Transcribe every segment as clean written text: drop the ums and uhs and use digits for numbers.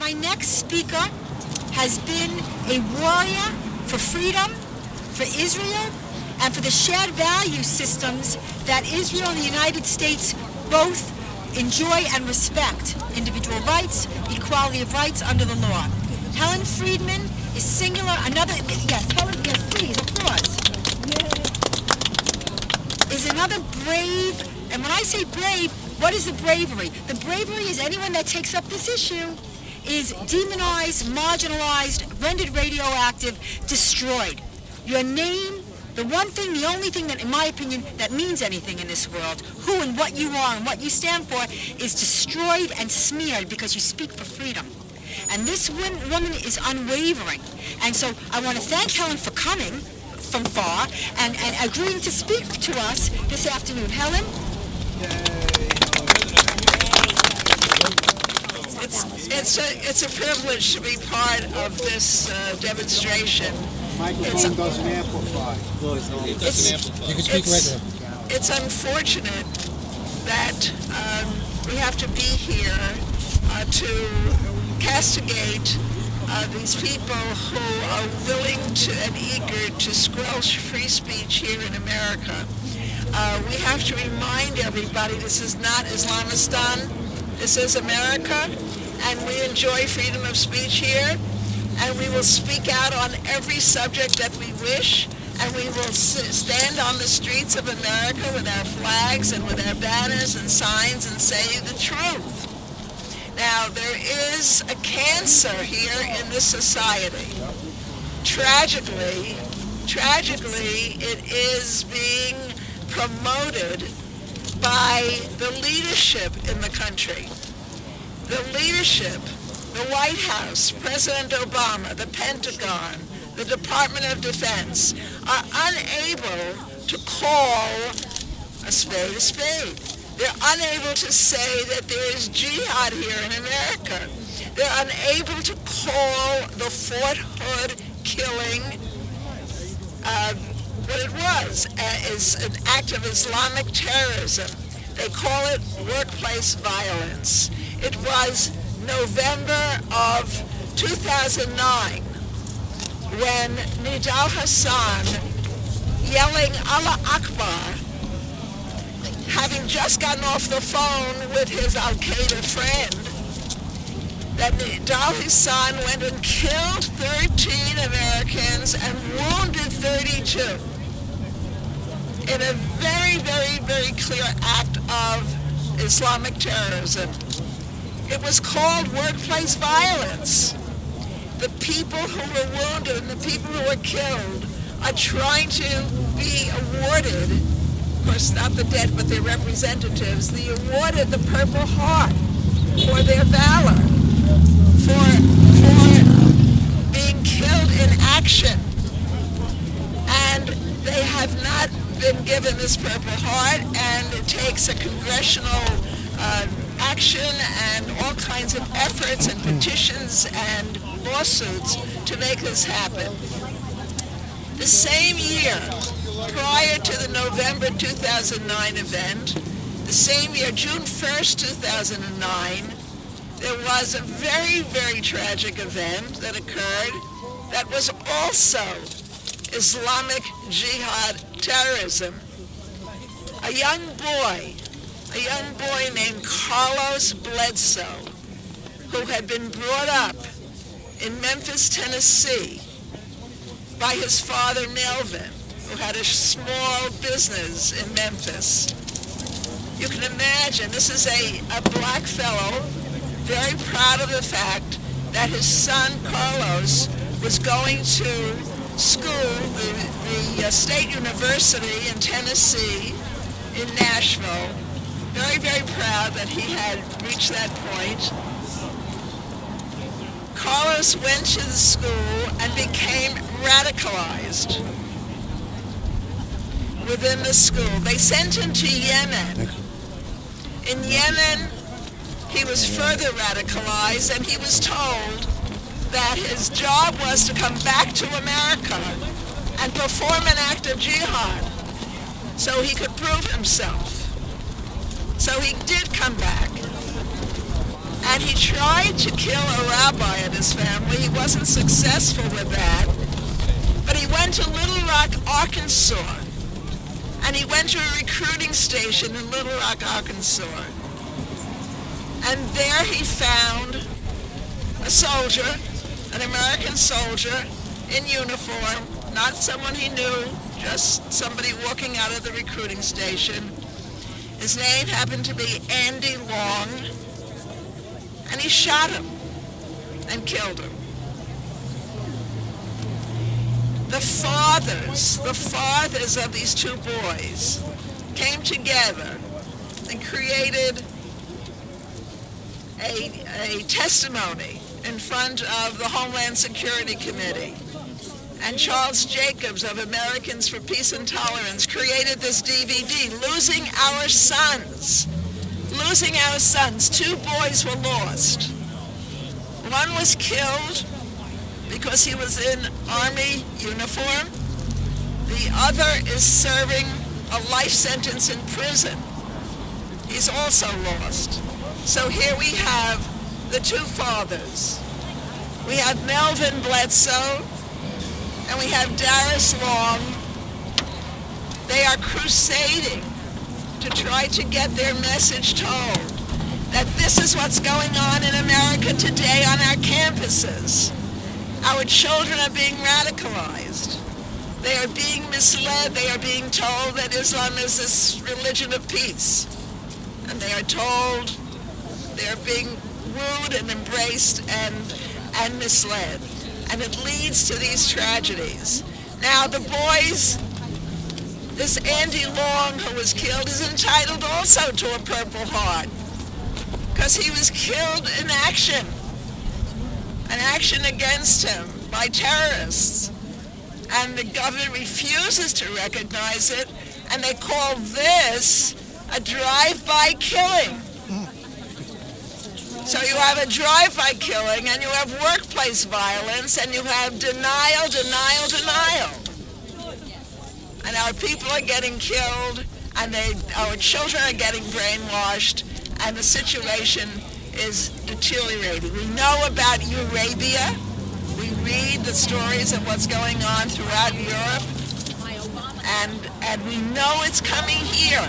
my next speaker has been a warrior for freedom, for Israel, and for the shared value systems that Israel and the United States both enjoy and respect: individual rights, equality of rights under the law. Helen Freedman is singular. Another, yes, Helen, yes, please, applause. Is another brave, and when I say brave, what is the bravery? The bravery is anyone that takes up this issue is demonized, marginalized, rendered radioactive, destroyed. Your name, the one thing, the only thing that, in my opinion, that means anything in this world, who and what you are and what you stand for, is destroyed and smeared because you speak for freedom. And this woman is unwavering. And so I want to thank Helen for coming from far and agreeing to speak to us this afternoon. Helen? It's a privilege to be part of this demonstration. Microphone doesn't amplify. You can speak regular. It's unfortunate that we have to be here to castigate these people who are willing to and eager to squelch free speech here in America. We have to remind everybody this is not Islamistan. This is America, and we enjoy freedom of speech here, and we will speak out on every subject that we wish, and we will stand on the streets of America with our flags and with our banners and signs and say the truth. Now, there is a cancer here in this society. Tragically, it is being promoted by the leadership in the country. The leadership, the White House, President Obama, the Pentagon, the Department of Defense, are unable to call a spade a spade. They're unable to say that there is jihad here in America. They're unable to call the Fort Hood killing what it was, is an act of Islamic terrorism. They call it workplace violence. It was November of 2009 when Nidal Hassan, yelling Allah Akbar, having just gotten off the phone with his Al-Qaeda friend, that Nidal Hassan went and killed 13 Americans and wounded 32 in a very, very, very clear act of Islamic terrorism. It was called workplace violence. The people who were wounded and the people who were killed are trying to be awarded, of course not the dead, but their representatives, awarded the Purple Heart for their valor, for being killed in action. And they have not been given this Purple Heart, and it takes a congressional action and all kinds of efforts and petitions and lawsuits to make this happen. The same year, prior to the November 2009 event, the same year, June 1st, 2009, there was a very, very tragic event that occurred that was also Islamic Jihad terrorism. A young boy named Carlos Bledsoe, who had been brought up in Memphis, Tennessee, by his father Melvin, who had a small business in Memphis. You can imagine, this is a black fellow, very proud of the fact that his son Carlos was going to school, the State University in Tennessee, in Nashville. Very, very proud that he had reached that point. Carlos went to the school and became radicalized within the school. They sent him to Yemen. In Yemen, he was further radicalized, and he was told that his job was to come back to America and perform an act of jihad so he could prove himself. So he did come back. And he tried to kill a rabbi in his family. He wasn't successful with that. But he went to Little Rock, Arkansas. And he went to a recruiting station in Little Rock, Arkansas. And there he found a soldier, an American soldier in uniform, not someone he knew, just somebody walking out of the recruiting station. His name happened to be Andy Long, and he shot him and killed him. The fathers of these two boys came together and created a testimony in front of the Homeland Security Committee. And Charles Jacobs of Americans for Peace and Tolerance created this DVD, Losing Our Sons. Losing Our Sons. Two boys were lost. One was killed because he was in Army uniform. The other is serving a life sentence in prison. He's also lost. So here we have the two fathers. We have Melvin Bledsoe and we have Darius Long. They are crusading to try to get their message told, that this is what's going on in America today on our campuses. Our children are being radicalized. They are being misled. They are being told that Islam is this religion of peace. And they are told they are being wooed and embraced and misled. And it leads to these tragedies. Now the boys, this Andy Long who was killed is entitled also to a Purple Heart because he was killed in action, an action against him by terrorists. And the government refuses to recognize it, and they call this a drive-by killing. So you have a drive-by killing, and you have workplace violence, and you have denial. And our people are getting killed, and our children are getting brainwashed, and the situation is deteriorating. We know about Eurabia. We read the stories of what's going on throughout Europe, and we know it's coming here.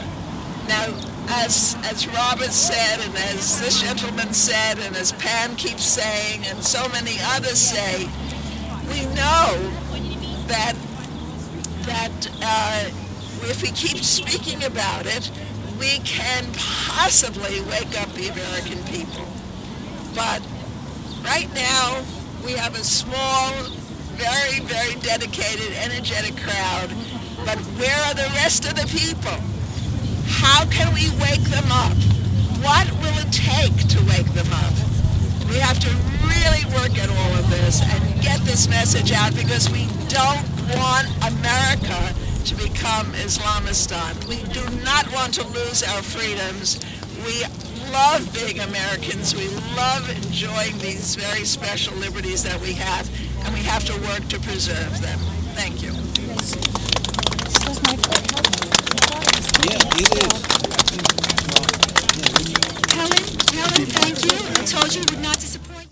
Now, as Robert said, and as this gentleman said, and as Pam keeps saying, and so many others say, we know that if we keep speaking about it, we can possibly wake up the American people. But right now, we have a small, very, very dedicated, energetic crowd. But where are the rest of the people? How can we wake them up? What will it take to wake them up? We have to really work at all of this and get this message out, because we don't want America to become Islamistan. We do not want to lose our freedoms. We love being Americans. We love enjoying these very special liberties that we have, and we have to work to preserve them. Thank you. Helen, thank you. I told you it would not disappoint.